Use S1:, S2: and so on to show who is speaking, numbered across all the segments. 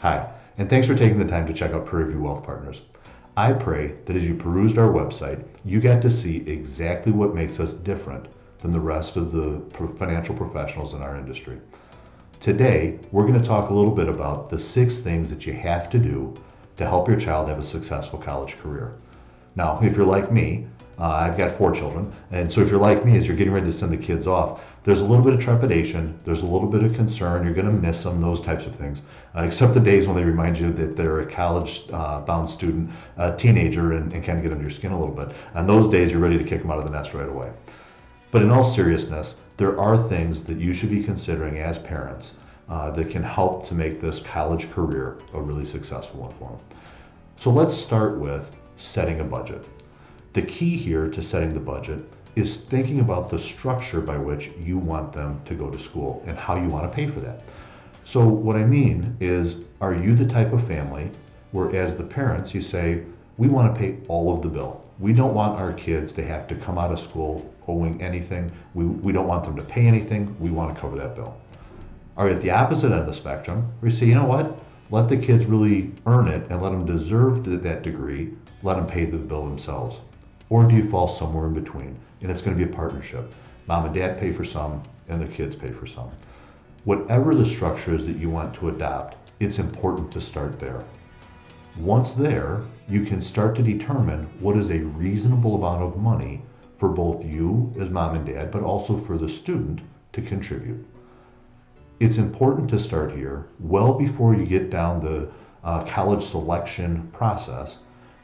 S1: Hi, and thanks for taking the time to check out Prairie View Wealth Partners. I pray that as you perused our website, you got to see exactly what makes us different than the rest of the financial professionals in our industry. Today, we're going to talk a little bit about the 6 things that you have to do to help your child have a successful college career. Now, if you're like me, I've got 4 children, and so if you're like me, as you're getting ready to send the kids off, there's a little bit of trepidation, there's a little bit of concern, you're going to miss them, those types of things, except the days when they remind you that they're a college-bound student, a teenager, and kind of get under your skin a little bit. On those days, you're ready to kick them out of the nest right away. But in all seriousness, there are things that you should be considering as parents that can help to make this college career a really successful one for them. So let's start with setting a budget. The key here to setting the budget is thinking about the structure by which you want them to go to school and how you want to pay for that. So what I mean is, are you the type of family where as the parents you say, we want to pay all of the bill. We don't want our kids to have to come out of school owing anything. We don't want them to pay anything. We want to cover that bill. Are you at the opposite end of the spectrum where you say, you know what? Let the kids really earn it and let them deserve that degree. Let them pay the bill themselves. Or do you fall somewhere in between? And it's going to be a partnership. Mom and dad pay for some, and the kids pay for some. Whatever the structure is that you want to adopt, it's important to start there. Once there, you can start to determine what is a reasonable amount of money for both you as mom and dad, but also for the student to contribute. It's important to start here well before you get down the college selection process,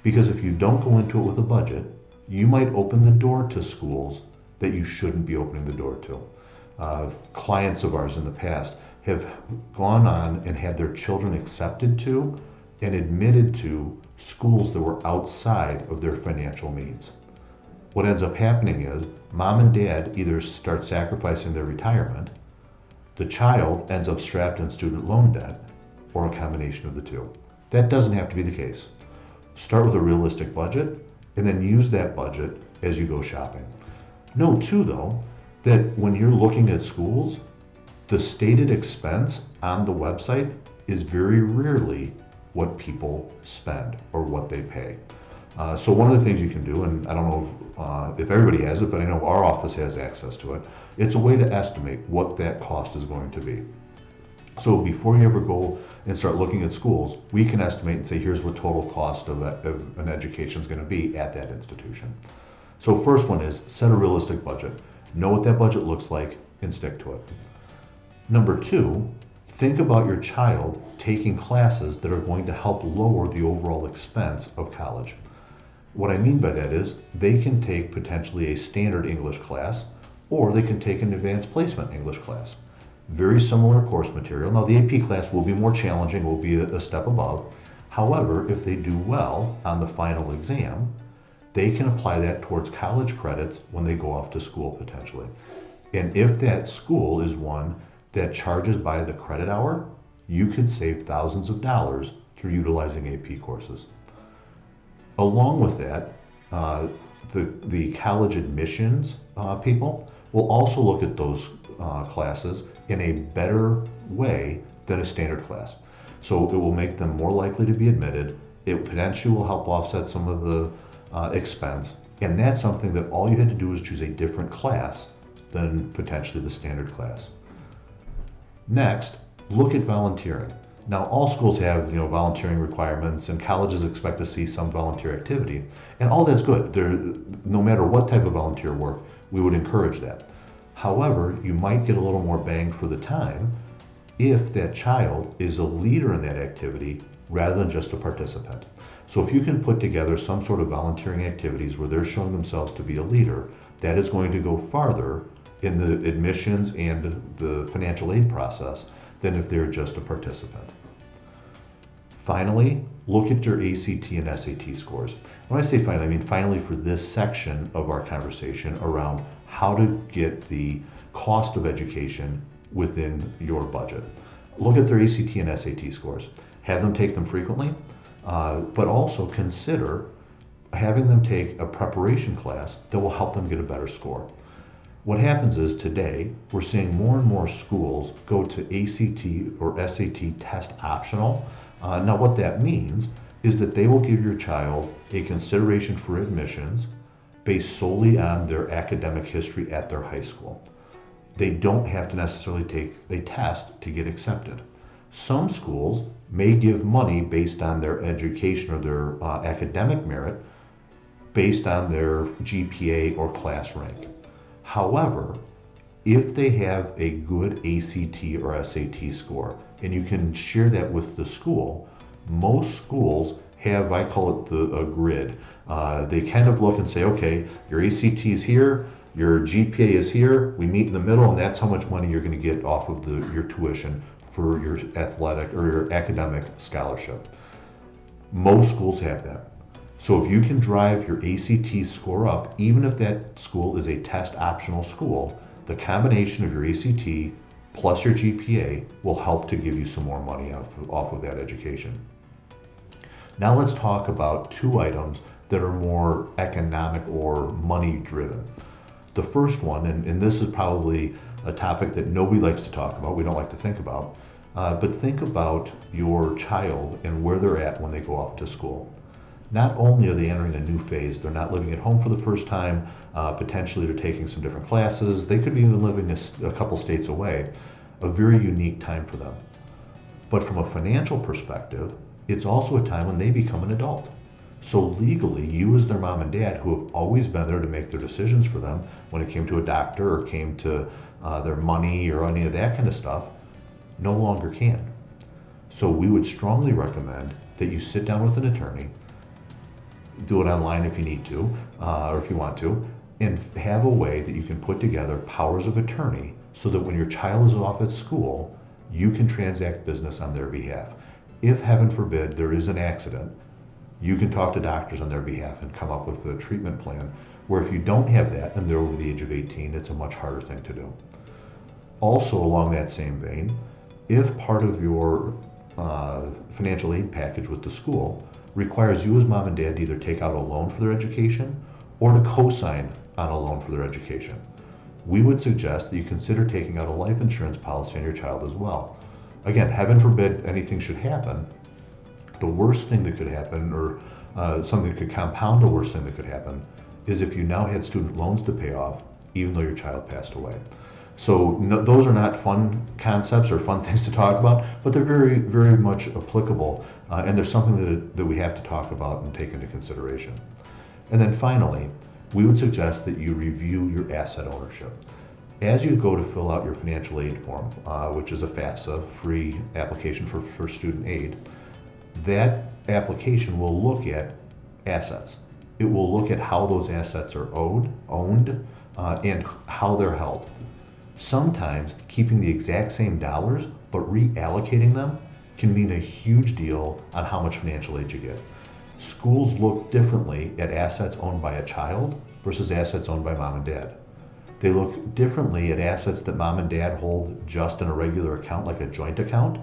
S1: because if you don't go into it with a budget, you might open the door to schools that you shouldn't be opening the door to. Clients of ours in the past have gone on and had their children accepted to and admitted to schools that were outside of their financial means. What ends up happening is mom and dad either start sacrificing their retirement, the child ends up strapped in student loan debt, or a combination of the two. That doesn't have to be the case. Start with a realistic budget and then use that budget as you go shopping. Note too though, that when you're looking at schools, the stated expense on the website is very rarely what people spend or what they pay. So one of the things you can do, and I don't know if everybody has it, but I know our office has access to it, it's a way to estimate what that cost is going to be. So before you ever go and start looking at schools, we can estimate and say, here's what total cost of an education is going to be at that institution. So first one is set a realistic budget. Know what that budget looks like and stick to it. Number 2, think about your child taking classes that are going to help lower the overall expense of college. What I mean by that is they can take potentially a standard English class, or they can take an advanced placement English class. Very similar course material. Now the AP class will be more challenging, will be a step above. However, if they do well on the final exam, they can apply that towards college credits when they go off to school potentially. And if that school is one that charges by the credit hour, you could save thousands of dollars through utilizing AP courses. Along with that, the college admissions people will also look at those classes in a better way than a standard class. So it will make them more likely to be admitted. It potentially will help offset some of the expense. And that's something that all you had to do is choose a different class than potentially the standard class. Next, look at volunteering. Now all schools have volunteering requirements, and colleges expect to see some volunteer activity, and all that's good. No matter what type of volunteer work, we would encourage that. However, you might get a little more bang for the time if that child is a leader in that activity rather than just a participant. So if you can put together some sort of volunteering activities where they're showing themselves to be a leader, that is going to go farther in the admissions and the financial aid process than if they're just a participant. Finally, look at your ACT and SAT scores. When I say finally, I mean finally for this section of our conversation around how to get the cost of education within your budget. Look at their ACT and SAT scores. Have them take them frequently, but also consider having them take a preparation class that will help them get a better score. What happens is today we're seeing more and more schools go to ACT or SAT test optional. Now what that means is that they will give your child a consideration for admissions based solely on their academic history at their high school. They don't have to necessarily take a test to get accepted. Some schools may give money based on their education or their academic merit based on their GPA or class rank. However, if they have a good ACT or SAT score, and you can share that with the school, most schools have, I call it a grid. They kind of look and say, okay, your ACT is here, your GPA is here, we meet in the middle, and that's how much money you're going to get off of your tuition for your athletic or your academic scholarship. Most schools have that. So if you can drive your ACT score up, even if that school is a test optional school, the combination of your ACT plus your GPA will help to give you some more money off of that education. Now let's talk about two items that are more economic or money driven. The first one, and this is probably a topic that nobody likes to talk about, we don't like to think about, but think about your child and where they're at when they go off to school. Not only are they entering a new phase, they're not living at home for the first time, potentially they're taking some different classes, they could be even living a couple states away, a very unique time for them. But from a financial perspective, it's also a time when they become an adult. So legally, you as their mom and dad, who have always been there to make their decisions for them when it came to a doctor or came to their money or any of that kind of stuff, no longer can. So we would strongly recommend that you sit down with an attorney, do it online if you need to, or if you want to, and have a way that you can put together powers of attorney so that when your child is off at school, you can transact business on their behalf. If, heaven forbid, there is an accident, you can talk to doctors on their behalf and come up with a treatment plan, where if you don't have that and they're over the age of 18, it's a much harder thing to do. Also, along that same vein, if part of your financial aid package with the school requires you as mom and dad to either take out a loan for their education or to co-sign on a loan for their education, we would suggest that you consider taking out a life insurance policy on your child as well. Again, heaven forbid anything should happen. The worst thing that could happen, or something that could compound the worst thing that could happen, is if you now had student loans to pay off, even though your child passed away. So no, those are not fun concepts or fun things to talk about, but they're very, very much applicable, and there's something that we have to talk about and take into consideration. And then finally, we would suggest that you review your asset ownership. As you go to fill out your financial aid form, which is a FAFSA, free application for student aid, that application will look at assets. It will look at how those assets are owned, and how they're held. Sometimes keeping the exact same dollars but reallocating them can mean a huge deal on how much financial aid you get. Schools look differently at assets owned by a child versus assets owned by mom and dad. They look differently at assets that mom and dad hold just in a regular account, like a joint account,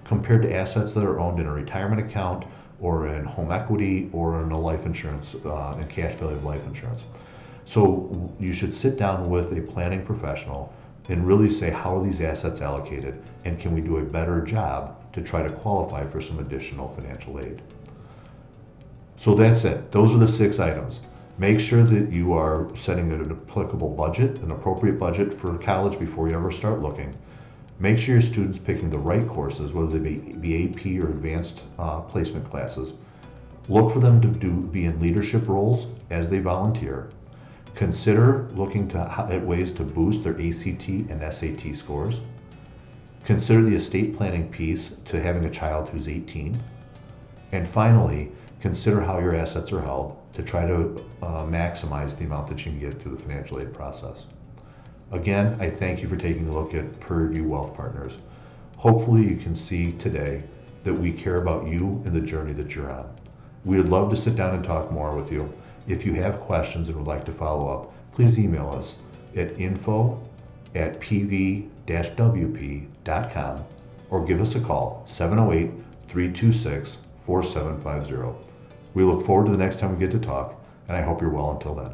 S1: compared to assets that are owned in a retirement account or in home equity or in a life insurance and cash value of life insurance. So you should sit down with a planning professional and really say, how are these assets allocated, and can we do a better job to try to qualify for some additional financial aid? So that's it. Those are the 6 items. Make sure that you are setting an applicable budget, an appropriate budget for college before you ever start looking. Make sure your students picking the right courses, whether they be AP or advanced placement classes. Look for them to be in leadership roles as they volunteer. Consider looking at ways to boost their ACT and SAT scores. Consider the estate planning piece to having a child who's 18. And finally, consider how your assets are held to try to maximize the amount that you can get through the financial aid process. Again, I thank you for taking a look at Prairie View Wealth Partners. Hopefully you can see today that we care about you and the journey that you're on. We would love to sit down and talk more with you. If you have questions and would like to follow up, please email us at info@pv-wp.com or give us a call, 708-326-4750. We look forward to the next time we get to talk, and I hope you're well until then.